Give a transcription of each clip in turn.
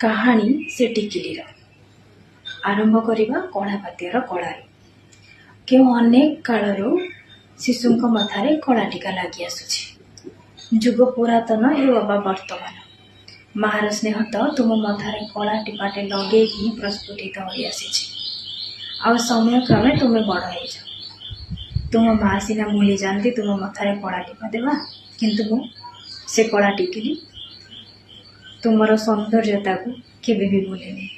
कहानी से टिकिलीर आरंभ करवा कलापातर कलार क्यों अनेक कालू शिशु मथारे कला टीका लगी आसुछि जुग पुरातन एवं वर्तमान मार स्नेह तो तुम मथारे कला टीपाटे लगे ही प्रस्फुटित हो आसी आ समय क्रमे तुम्हें बड़ हो तुम माँ सीना भूली जाती तुम मथारे कला टीपा देवा किंतु से कला टिकिली तुमर सौंदर्यता को केबे भी भूलेनी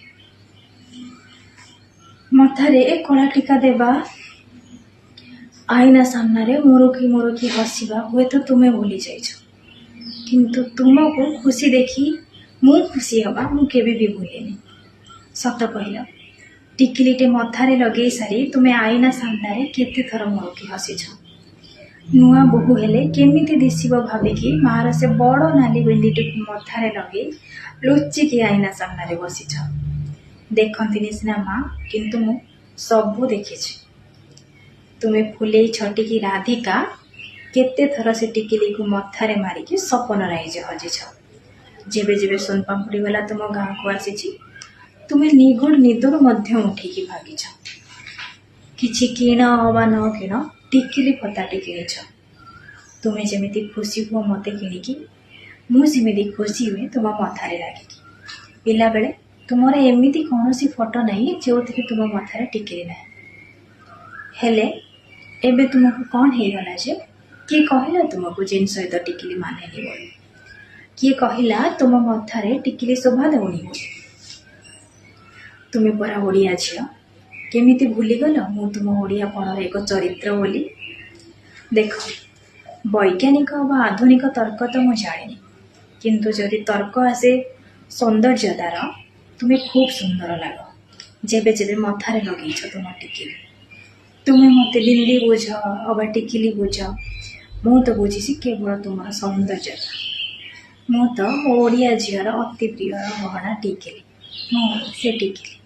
मथारे कला टीका देवा आईना सामने मोरकी हसवा हुए तो तुम्हें भूली जाइछ किंतु तुमको खुशी देखी मु खुशी हवा मु केबे भी भूलेनी सत कहल टिकिलीटे मथारे लगे सारी तुम्हें आईना सामने केते थर मोरकी हसीछ नुआ बोहू हेले केमिति दिशिब भाविकी मार से बड़ नाली बेंडीटी मथारे लगे लुचिकी आईना सामने बसीछ देखती सीना माँ किंतु मु सबू देखी तुम्हें फुले छटिकी राधिका केते थर से टिकिली को मथारे मारिकी सपन राइजे हजिछ जेबे जेबे सोनपापुड़ी वाला तुम गाँव को आसी तुम्हें निगुड़ निदर मध्य उठिकी भागिछ किछि किण अबा न किण टिकिली फताटी किणीछ तुम्हें जमीती खुशी हुआ मत किणिकी मुझे खुशी हुए तुम मथारे लागिकी पिला बेले तुमर एमती कौन सी फोटो नहीं जो थी तुम मथारे टिकिली ना हेले एबे तुमको कौन हो गला जे किए कहला तुमको जिन सहित टिकिली मानेनी बोली किए कहला तुम मथारे टिकिली शोभा दौनी बोली तुम्हें परा ओडिया झील केमिति भूलीगल मु तुम ओडिया पणर एक चरित्र बोली देख वैज्ञानिक व आधुनिक तर्क तो मुझे जानी किंतु जदि तर्क आसे सौंदर्यतार तुम्हें खूब सुंदर लग जेबे जेबे मथारे लगेछ तुम टिकिली तुम्हें मत बिंदी बुझ अबा टिकिली बुझ मु तो बुझी केवल तुम सौंदर्यता मु तो ओडिया झीर अति प्रिय गहना टिकिली से टिकिली।